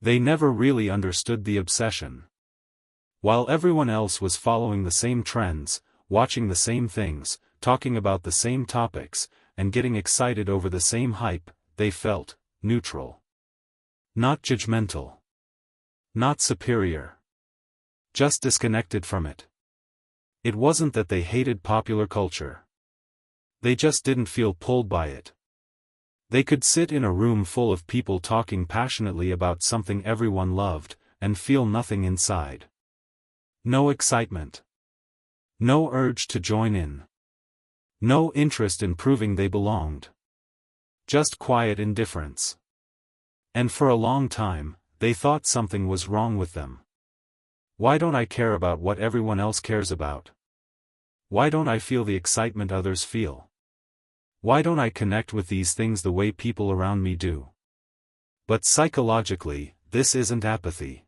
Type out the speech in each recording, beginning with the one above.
They never really understood the obsession. While everyone else was following the same trends, watching the same things, talking about the same topics, and getting excited over the same hype, they felt neutral. Not judgmental. Not superior. Just disconnected from it. It wasn't that they hated popular culture. They just didn't feel pulled by it. They could sit in a room full of people talking passionately about something everyone loved, and feel nothing inside. No excitement. No urge to join in. No interest in proving they belonged. Just quiet indifference. And for a long time, they thought something was wrong with them. Why don't I care about what everyone else cares about? Why don't I feel the excitement others feel? Why don't I connect with these things the way people around me do? But psychologically, this isn't apathy.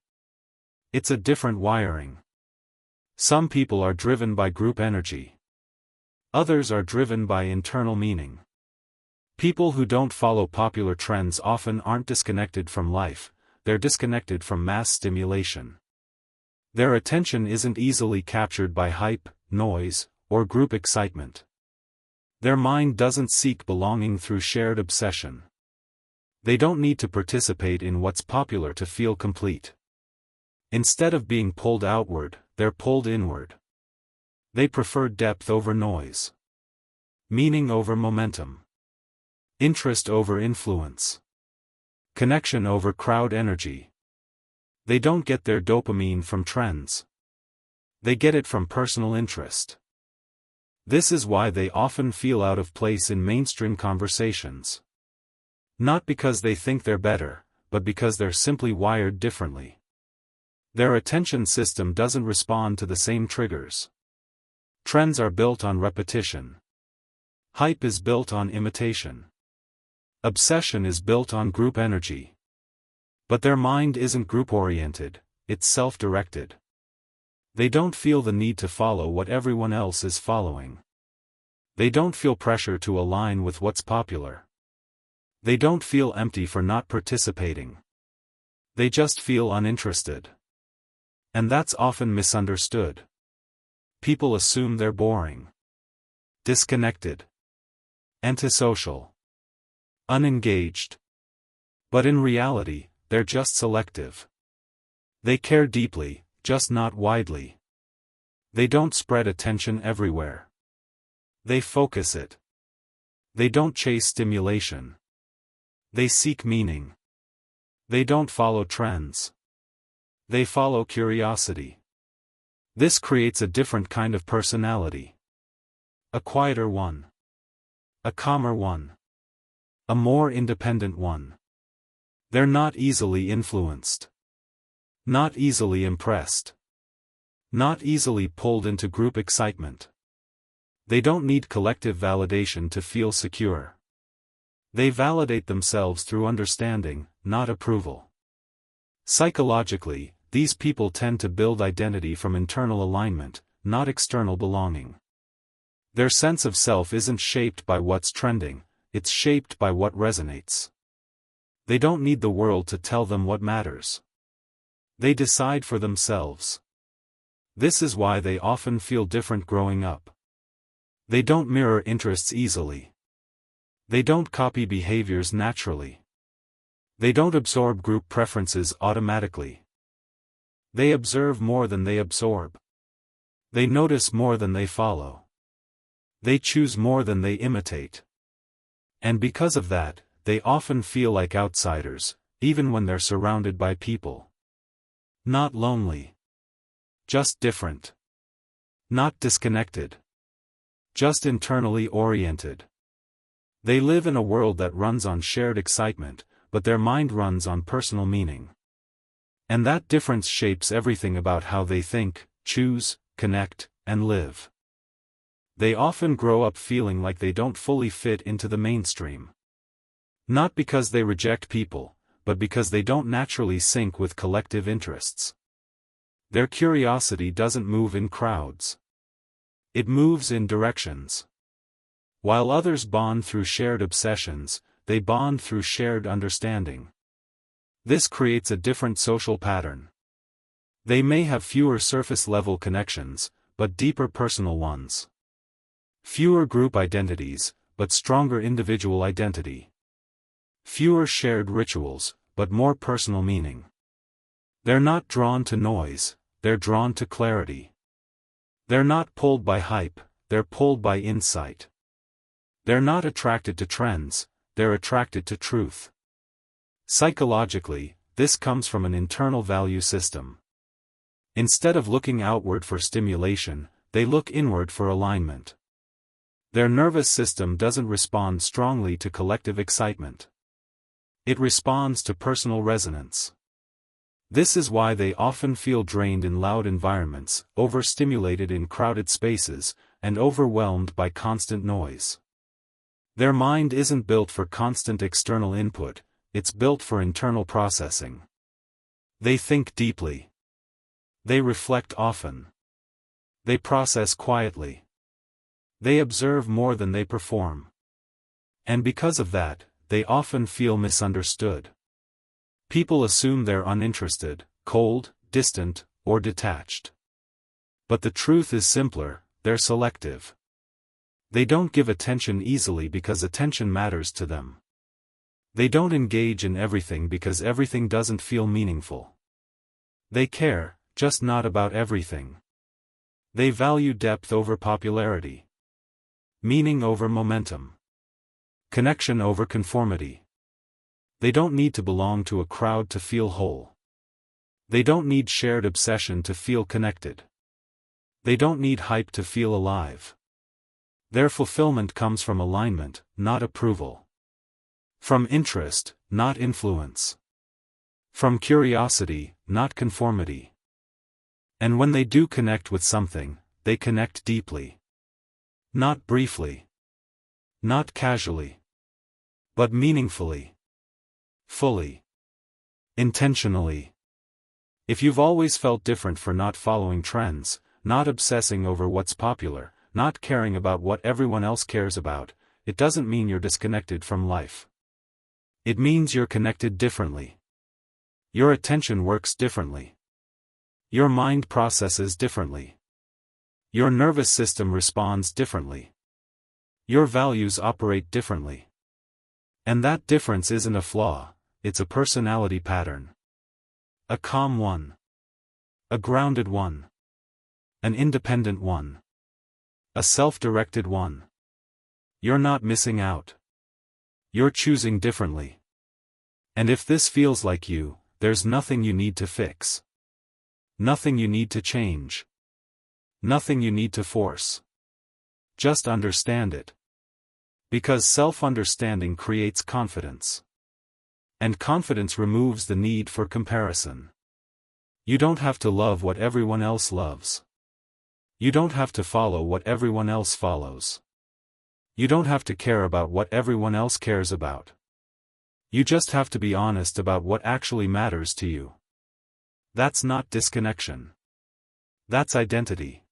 It's a different wiring. Some people are driven by group energy. Others are driven by internal meaning. People who don't follow popular trends often aren't disconnected from life, they're disconnected from mass stimulation. Their attention isn't easily captured by hype, noise, or group excitement. Their mind doesn't seek belonging through shared obsession. They don't need to participate in what's popular to feel complete. Instead of being pulled outward, they're pulled inward. They prefer depth over noise. Meaning over momentum. Interest over influence. Connection over crowd energy. They don't get their dopamine from trends. They get it from personal interest. This is why they often feel out of place in mainstream conversations. Not because they think they're better, but because they're simply wired differently. Their attention system doesn't respond to the same triggers. Trends are built on repetition. Hype is built on imitation. Obsession is built on group energy. But their mind isn't group-oriented, it's self-directed. They don't feel the need to follow what everyone else is following. They don't feel pressure to align with what's popular. They don't feel empty for not participating. They just feel uninterested. And that's often misunderstood. People assume they're boring, disconnected, antisocial, unengaged. But in reality, they're just selective. They care deeply, just not widely. They don't spread attention everywhere. They focus it. They don't chase stimulation. They seek meaning. They don't follow trends. They follow curiosity. This creates a different kind of personality. A quieter one. A calmer one. A more independent one. They're not easily influenced. Not easily impressed. Not easily pulled into group excitement. They don't need collective validation to feel secure. They validate themselves through understanding, not approval. Psychologically, these people tend to build identity from internal alignment, not external belonging. Their sense of self isn't shaped by what's trending, it's shaped by what resonates. They don't need the world to tell them what matters. They decide for themselves. This is why they often feel different growing up. They don't mirror interests easily. They don't copy behaviors naturally. They don't absorb group preferences automatically. They observe more than they absorb. They notice more than they follow. They choose more than they imitate. And because of that, they often feel like outsiders, even when they're surrounded by people. Not lonely. Just different. Not disconnected. Just internally oriented. They live in a world that runs on shared excitement, but their mind runs on personal meaning. And that difference shapes everything about how they think, choose, connect, and live. They often grow up feeling like they don't fully fit into the mainstream. Not because they reject people, but because they don't naturally sync with collective interests. Their curiosity doesn't move in crowds. It moves in directions. While others bond through shared obsessions, they bond through shared understanding. This creates a different social pattern. They may have fewer surface-level connections, but deeper personal ones. Fewer group identities, but stronger individual identity. Fewer shared rituals, but more personal meaning. They're not drawn to noise, they're drawn to clarity. They're not pulled by hype, they're pulled by insight. They're not attracted to trends, they're attracted to truth. Psychologically, this comes from an internal value system. Instead of looking outward for stimulation, they look inward for alignment. Their nervous system doesn't respond strongly to collective excitement. It responds to personal resonance. This is why they often feel drained in loud environments, overstimulated in crowded spaces, and overwhelmed by constant noise. Their mind isn't built for constant external input, it's built for internal processing. They think deeply. They reflect often. They process quietly. They observe more than they perform. And because of that, they often feel misunderstood. People assume they're uninterested, cold, distant, or detached. But the truth is simpler, they're selective. They don't give attention easily because attention matters to them. They don't engage in everything because everything doesn't feel meaningful. They care, just not about everything. They value depth over popularity. Meaning over momentum. Connection over conformity. They don't need to belong to a crowd to feel whole. They don't need shared obsession to feel connected. They don't need hype to feel alive. Their fulfillment comes from alignment, not approval. From interest, not influence. From curiosity, not conformity. And when they do connect with something, they connect deeply. Not briefly. Not casually. But meaningfully. Fully. Intentionally. If you've always felt different for not following trends, not obsessing over what's popular, not caring about what everyone else cares about, it doesn't mean you're disconnected from life. It means you're connected differently. Your attention works differently. Your mind processes differently. Your nervous system responds differently. Your values operate differently. And that difference isn't a flaw, it's a personality pattern. A calm one. A grounded one. An independent one. A self-directed one. You're not missing out. You're choosing differently. And if this feels like you, there's nothing you need to fix. Nothing you need to change. Nothing you need to force. Just understand it. Because self-understanding creates confidence. And confidence removes the need for comparison. You don't have to love what everyone else loves. You don't have to follow what everyone else follows. You don't have to care about what everyone else cares about. You just have to be honest about what actually matters to you. That's not disconnection. That's identity.